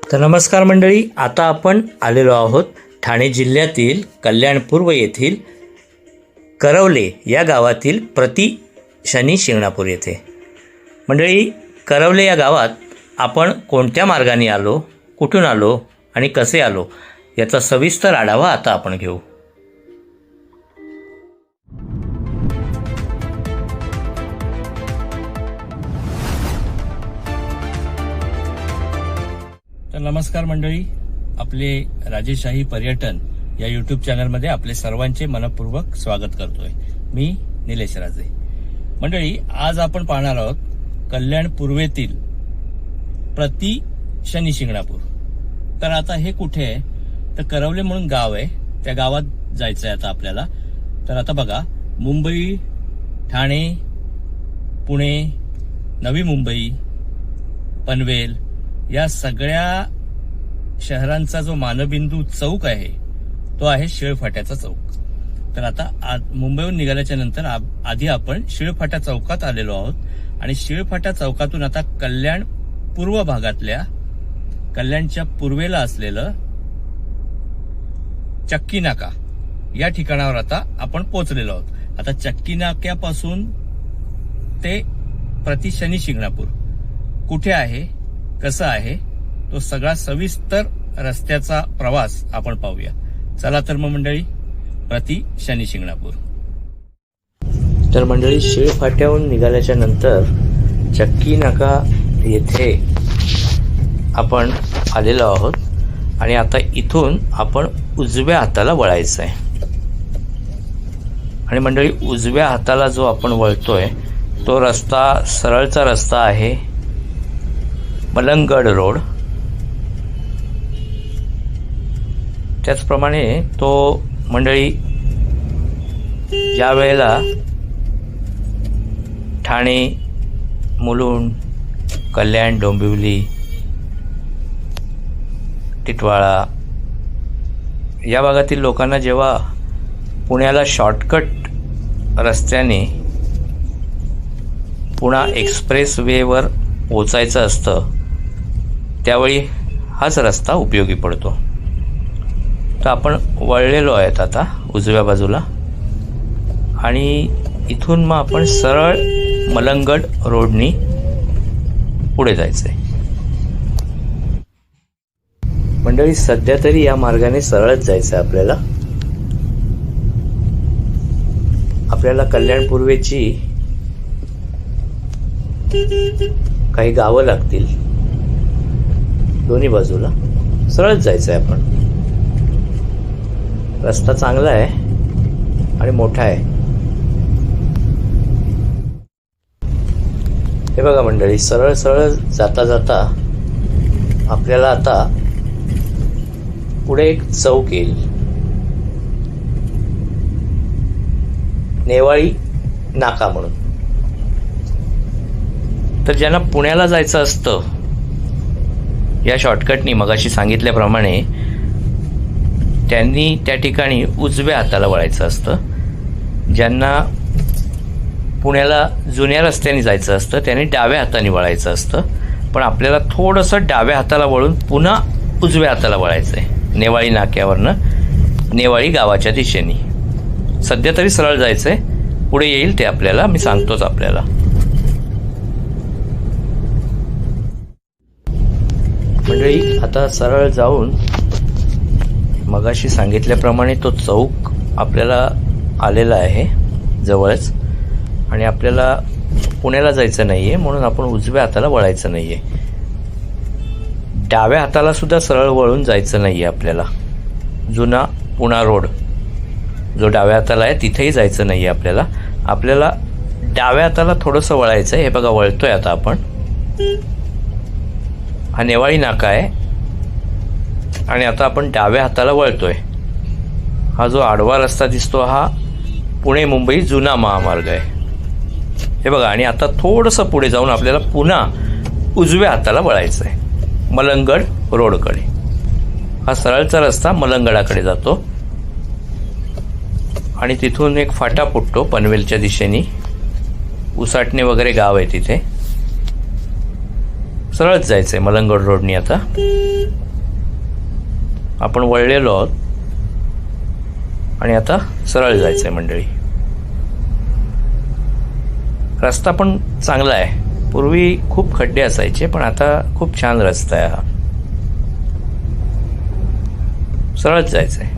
तर नमस्कार मंडळी, आता आपण आलेलो आहोत ठाणे जिल्ह्यातील कल्याण पूर्व येथील करवले या गावातील प्रति शनी शिंगणापूर येथे. मंडळी, करवले या गावात आपण कोणत्या मार्गाने आलो, कुठून आलो आणि कसे आलो याचा सविस्तर आढावा आता आपण घेऊ. तर नमस्कार मंडळी, आपले राजेशाही पर्यटन या यूट्यूब चॅनलमध्ये आपले सर्वांचे मनपूर्वक स्वागत करतोय. मी निलेश राजे. मंडळी, आज आपण पाहणार आहोत कल्याण पूर्वेतील प्रति शनी शिंगणापूर. तर आता हे कुठे आहे, तर करवले म्हणून गाव आहे, त्या गावात जायचं आहे आता आपल्याला. तर आता बघा, मुंबई, ठाणे, पुणे, नवी मुंबई, पनवेल या सगळ्या शहरांचा जो मानबिंदू चौक आहे तो आहे शिळफाट्याचा चौक. तर आता मुंबईहून निघाल्याच्या नंतर आधी आपण शिळफाटा चौकात आलेलो आहोत आणि शिळफाटा चौकातून आता कल्याण पूर्व भागातल्या, कल्याणच्या पूर्वेला असलेलं चक्की नाका या ठिकाणावर आता आपण पोहोचलेलो आहोत. आता चक्की नाक्यापासून ते प्रति शनी शिंगणापूर कुठे आहे, कसं आहे, तो सगळा सविस्तर रस्त्याचा प्रवास आपण पाहूया. चला तर मग मंडळी, प्रति शनी शिंगणापूर. तर मंडळी, शिळफाट्याहून निघाल्याच्या नंतर चक्की नाका येथे आपण आलेलो आहोत आणि आता इथून आपण उजव्या हाताला वळायचं आहे. आणि मंडळी, उजव्या हाताला जो आपण वळतोय तो रस्ता सरळचा रस्ता आहे, मलंगगड रोड. त्याचप्रमाणे तो मंडळी ज्या वेळेला ठाणे, मुलुंड, कल्याण, डोंबिवली, टिटवाळा या भागातील लोकांना जेव्हा पुण्याला शॉर्टकट रस्त्याने पुणा एक्सप्रेस वेवर पोचायचं असतं, त्यावेळी हाच रस्ता उपयोगी पडतो. तर आपण वळलेलो आहेत आता उजव्या बाजूला आणि इथून मग आपण सरळ मलंगगड रोडनी पुढे जायचंय. मंडळी, सध्या तरी या मार्गाने सरळच जायचं आहे आपल्याला. आपल्याला कल्याण पूर्वेची काही गावं लागतील, दोन्ही बाजूला सरळच जायचं आहे आपण. रस्ता चांगला आहे आणि मोठा आहे. हे बघा मंडळी, सरळ सरळ जाता जाता आपल्याला आता पुढे एक चौक येईल, नेवाळी नाका म्हणून. तर ज्यांना पुण्याला जायचं असतं या शॉर्टकटनी मगाशी सांगितल्याप्रमाणे, त्यांनी त्या ठिकाणी उजव्या हाताला वळायचं असतं. ज्यांना पुण्याला जुन्या रस्त्याने जायचं असतं त्यांनी डाव्या हाताने वळायचं असतं. पण आपल्याला थोडंसं डाव्या हाताला वळून पुन्हा उजव्या हाताला वळायचं आहे, नेवाळी नाक्यावरनं नेवाळी गावाच्या दिशेने. सध्या तरी सरळ जायचं आहे, पुढे येईल ते आपल्याला मी सांगतोच आपल्याला. मंडळी, आता सरळ जाऊन मगाशी सांगितल्याप्रमाणे तो चौक आपल्याला आलेला आहे जवळच. आणि आपल्याला पुण्याला जायचं नाही आहे म्हणून आपण उजव्या हाताला वळायचं नाही आहे. डाव्या हाताला सुद्धा सरळ वळून जायचं नाही आहे आपल्याला. जुना पुणा रोड जो डाव्या हाताला आहे तिथेही जायचं नाही आहे आपल्याला. आपल्याला डाव्या हाताला थोडंसं वळायचं आहे. हे बघा, वळतोय आता आपण. हा नेवाळी नाका आहे आणि आता आपण डाव्या हाताला वळतोय. हा जो आडवा रस्ता दिसतो हा पुणे मुंबई जुना महामार्ग आहे. हे बघा, आणि आता थोडंसं पुढे जाऊन आपल्याला पुन्हा उजव्या हाताला वळायचं आहे, मलंगगड रोडकडे. हा सरळचा रस्ता मलंगगडाकडे जातो आणि तिथून एक फाटा फुटतो पनवेलच्या दिशेने. उसाटणे वगैरे गाव आहे तिथे. सरळच जायचंय मलंगड रोडनी. आता आपण वळलेलो आहोत आणि आता सरळ जायचंय मंडळी. रस्ता पण चांगला आहे. पूर्वी खूप खड्डे असायचे, पण आता खूप छान रस्ता आहे हा. सरळच जायचंय.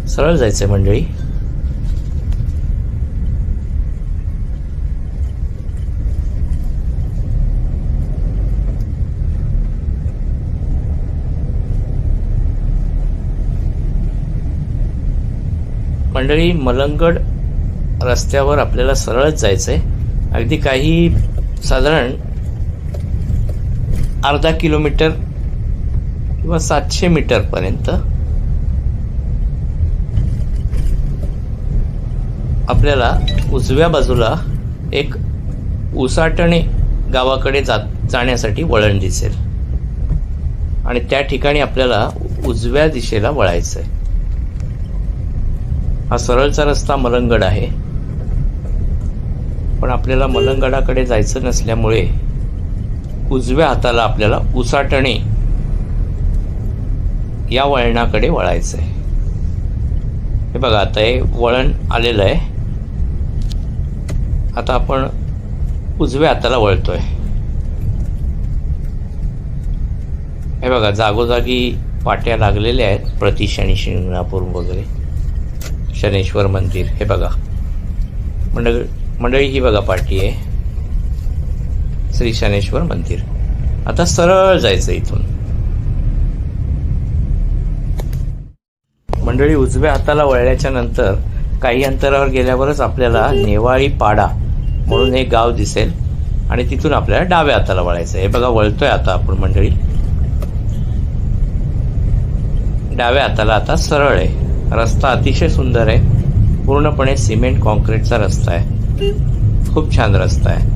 सरळ जायचंय मंडळी. मंडळी, मलंगड रस्त्यावर आपल्याला सरळच जायचंय. अगदी काही साधारण अर्धा किलोमीटर किंवा 700 मीटर पर्यंत आपल्याला उजव्या बाजूला एक उसाटणे गावाकडे जाण्यासाठी वळण दिसेल आणि त्या ठिकाणी आपल्याला उजव्या दिशेला वळायचंय. हा सरळचा रस्ता मलंगड आहे, पण आपल्याला मलंगडाकडे जायचं नसल्यामुळे उजव्या हाताला आपल्याला उसाटणे या वळणाकडे वळायचंय. हे बघा, आता हे वळण आलेलं आहे. आता आपण उजव्या हाताला वळतोय. हे बघा, जागोजागी पाट्या लागलेल्या आहेत. प्रति शनी शिंगणापूर वगैरे, शनेश्वर मंदिर. हे बघा मंडळी, ही बघा पाटी आहे, श्री शनेश्वर मंदिर. आता सरळ जायचं इथून. मंडळी, उजव्या हाताला वळल्याच्या नंतर काही अंतरावर गेल्यावरच आपल्याला नेवाळी पाडा म्हणून एक गाव दिसेल आणि तिथून आपल्याला डाव्या हाताला वळायचं. हे बघा, वळतोय आता आपण मंडळी. डाव्या हाताला आता सरळ आहे. रस्ता अतिशय सुंदर आहे. पूर्णपणे सिमेंट कॉन्क्रीटचा रस्ता आहे. खूप छान रस्ता आहे.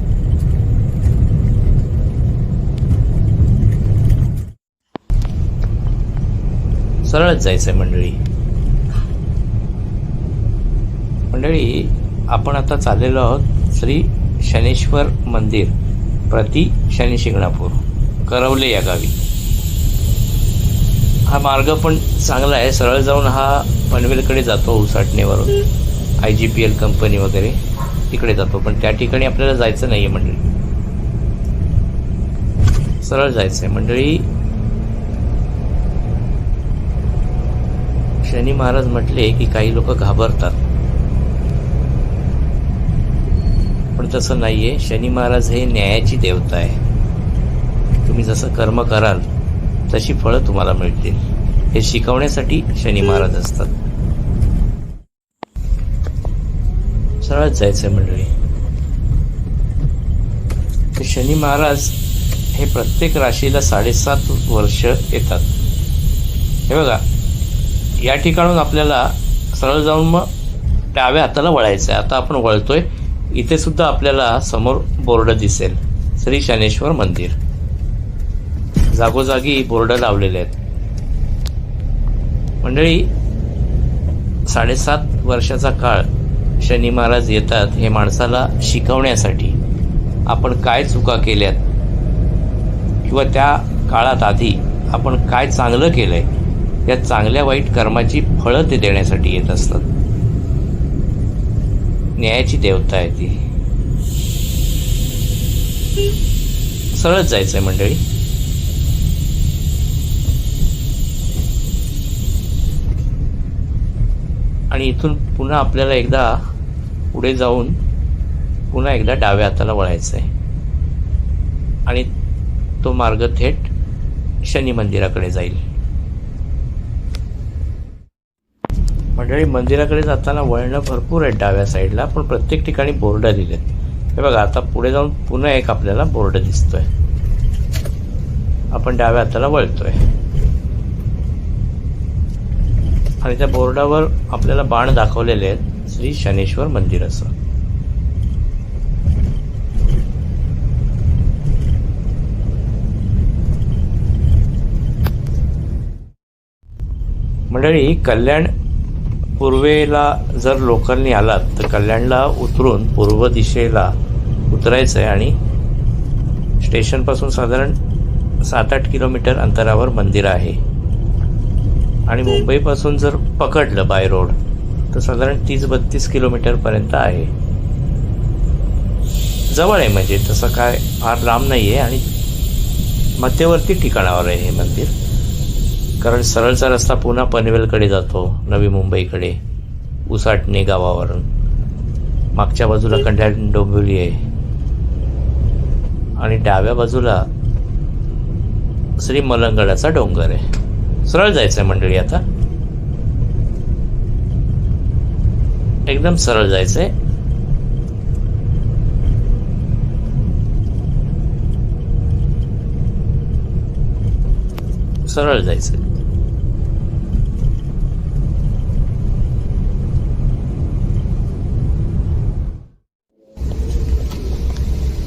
सरळच जायचंय मंडळी. आपण आता चाललेलो आहोत श्री शनेश्वर मंदिर, प्रति शनी शिंगणापूर, करवले या गावी. हा मार्ग पण चांगला आहे. सरळ जाऊन हा पनवेलकडे जातो उसाटणेवरून. IGPL कंपनी वगैरे तिकडे जातो, पण त्या ठिकाणी आपल्याला जायचं नाहीये मंडळी. सरळ जायचंय मंडळी. शनी महाराज म्हटले की काही लोक घाबरतात, पण तसं नाहीये. शनी महाराज हे न्यायाची देवता आहे. तुम्ही जसं कर्म कराल तशी फळं तुम्हाला मिळतील. हे शिकवण्यासाठी शनी महाराज असतात. सरळच जायचंय मंडळी. शनी महाराज हे प्रत्येक राशीला 7.5 वर्ष येतात. हे बघा, या ठिकाणून आपल्याला सरळ जाऊन मग डाव्या हाताला वळायचं आहे. आता आपण वळतोय. इथे सुद्धा आपल्याला समोर बोर्ड दिसेल, श्री शनेश्वर मंदिर. जागोजागी बोर्ड लावलेले आहेत मंडळी. 7.5 वर्षाचा काळ शनी महाराज येतात हे माणसाला शिकवण्यासाठी. आपण काय चुका केल्यात किंवा त्या काळात आधी आपण काय चांगलं केलंय, या चांगल्या वाईट कर्माची फळं ते देण्यासाठी येत असतात. न्यायाची देवता आहे ती. सरळच जायचंय मंडळी. आणि इथून पुन्हा आपल्याला एकदा पुढे जाऊन पुन्हा एकदा डाव्या हाताला वळायचं आहे आणि तो मार्ग थेट शनी मंदिराकडे जाईल. मंडळी, मंदिराकडे जाताना वळणं भरपूर आहेत डाव्या साईडला, पण प्रत्येक ठिकाणी बोर्ड लिहिलेत. हे बघा, आता पुढे जाऊन पुन्हा एक आपल्याला बोर्ड दिसतोय. आपण डाव्या हाताला वळतोय आणि त्या बोर्डावर आपल्याला बाण दाखवलेले आहेत, श्री शनेश्वर मंदिर असं. मंडळी, कल्याण पूर्वेला जर लोकलनी आलात तर कल्याणला उतरून पूर्व दिशेला उतरायचं आहे आणि स्टेशनपासून साधारण 7-8 किलोमीटर अंतरावर मंदिर आहे. आणि मुंबईपासून जर पकडलं बाय रोड तर साधारण 30-32 किलोमीटरपर्यंत आहे. जवळ आहे, म्हणजे तसं काय फार लांब नाही आहे आणि मध्यवर्ती ठिकाणावर आहे हे मंदिर. कारण सरळचा रस्ता पुन्हा पनवेलकडे जातो, नवी मुंबईकडे, उसाटणे गावावरून. मागच्या बाजूला कल्याण डोंबिवली आहे आणि डाव्या बाजूला श्री मलंगडाचा डोंगर आहे. सरळ जायचं आहे मंडळी, आता एकदम सरळ जायचं आहे. सरळ जायचं.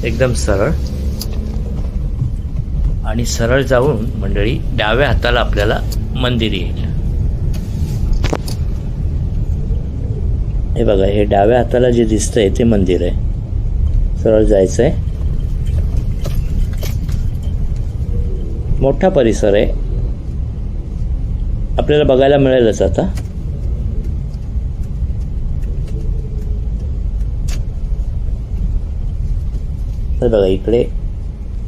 एकदम सरळ आणि सरळ जाऊन मंडळी डाव्या हाताला आपल्याला मंदिर येईल. हे बघा, हे डाव्या हाताला जे दिसतंय ते मंदिर आहे. सरळ जायचंय. मोठा परिसर आहे, आपल्याला बघायला मिळेलच. आता तर बघा, इकडे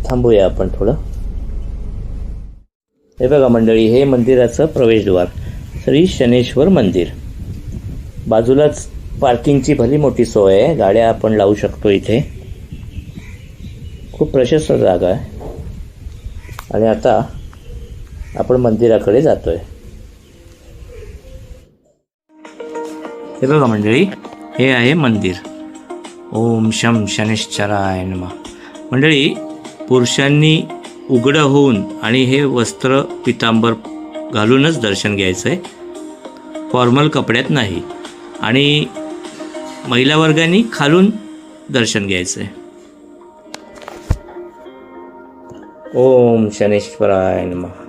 थांबूया आपण थोडं. हे बघा मंडळी, हे मंदिराचं प्रवेशद्वार, श्री शनेश्वर मंदिर. बाजूलाच पार्किंगची भली मोठी सोय आहे, गाड्या आपण लावू शकतो इथे. खूप प्रशस्त जागा आहे. आणि आता आपण मंदिराकडे जातोय. हे बघा मंडळी, हे आहे मंदिर. ओम शम शनेश्चराय नमः. मंडळी, पुरुषांनी उघडं होऊन आणि हे वस्त्र पितांबर घालूनच दर्शन घ्यायचं आहे, फॉर्मल कपड्यात नाही. आणि महिला वर्गांनी खालून दर्शन घ्यायचं आहे. ओम शनेश्वराय नमः.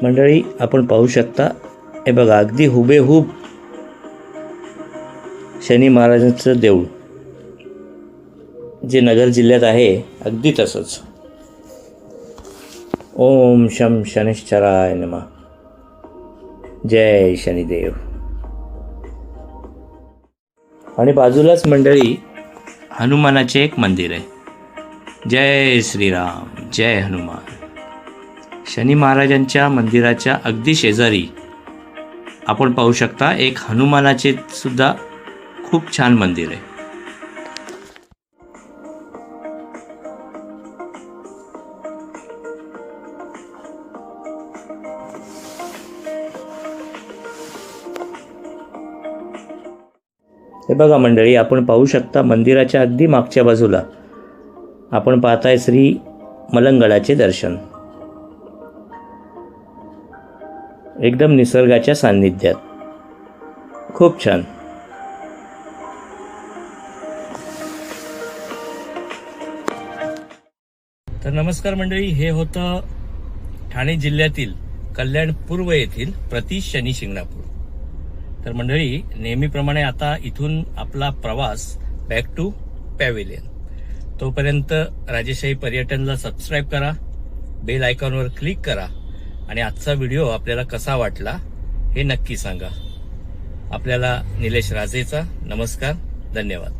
मंडळी, आपण पाहू शकता, हे बघा, अगदी हुबेहूब शनी महाराजांचं देऊळ जे नगर जिल्ह्यात आहे, अगदी तसंच. ओम शम शनेश्चराय नमः. जय शनिदेव. आणि बाजूलाच मंडळी हनुमानाचे एक मंदिर आहे. जय श्रीराम, जय हनुमान. शनी महाराजांच्या मंदिराच्या अगदी शेजारी आपण पाहू शकता एक हनुमानाचे सुद्धा खूप छान मंदिर आहे. हे बघा मंडळी, आपण पाहू शकता मंदिराच्या अगदी मागच्या बाजूला आपण पाहताय श्री मलंगडाचे दर्शन. एकदम निसर्गाच्या सान्निध्यात, खूप छान. तर नमस्कार मंडळी, हे होतं ठाणे जिल्ह्यातील कल्याण पूर्व येथील प्रति शनी शिंगणापूर. तर मंडळी, नेहमीप्रमाणे आता इथून आपला प्रवास बॅक टू पॅव्हिलियन. तोपर्यंत राजेशाही पर्यटनला सबस्क्राईब करा, बेल आयकॉनवर क्लिक करा आणि आजचा व्हिडिओ आपल्याला कसा वाटला हे नक्की सांगा. आपल्याला निलेश राजेचा नमस्कार, धन्यवाद.